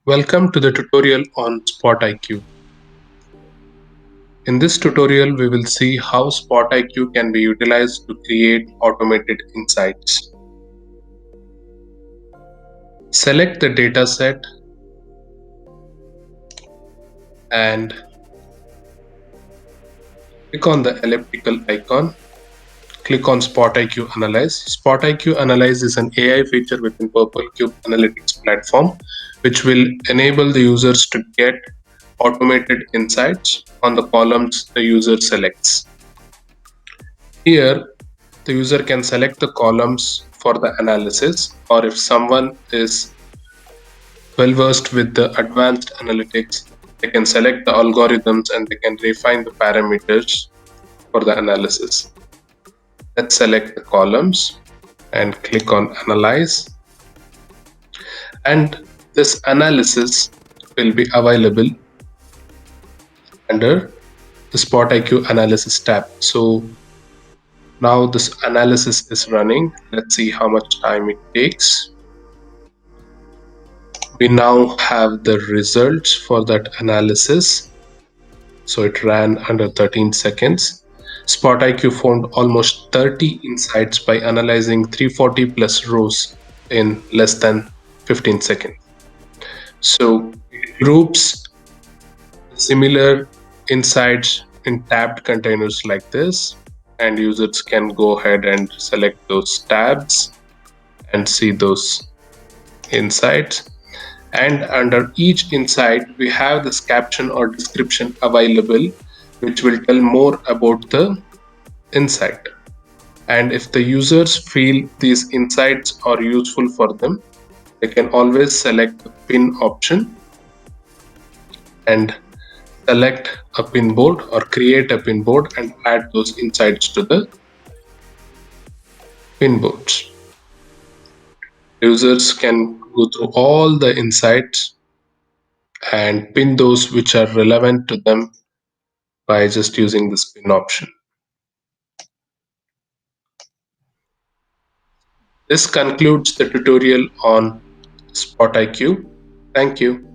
Welcome to the tutorial on SpotIQ. In this tutorial, we will see how SpotIQ can be utilized to create automated insights. Select the dataset and click on the elliptical icon. Click on SpotIQ Analyze. SpotIQ Analyze is an AI feature within PurpleCube Analytics platform, which will enable the users to get automated insights on the columns the user selects. Here, the user can select the columns for the analysis, or if someone is well versed with the advanced analytics, they can select the algorithms and they can refine the parameters for the analysis. Let's select the columns and click on Analyze, and this analysis will be available under the SpotIQ Analysis tab. So now this analysis is running. Let's see how much time it takes. We now have the results for that analysis. So it ran under 13 seconds. SpotIQ found almost 30 insights by analyzing 340 plus rows in less than 15 seconds. So it groups similar insights in tabbed containers like this, and users can go ahead and select those tabs and see those insights. And under each insight, we have this caption or description available, which will tell more about the insight. And if the users feel these insights are useful for them, they can always select the pin option and select a pin board or create a pin board and add those insights to the pin boards. Users can go through all the insights and pin those which are relevant to them by just using the pin option. This concludes the tutorial on SpotIQ. Thank you.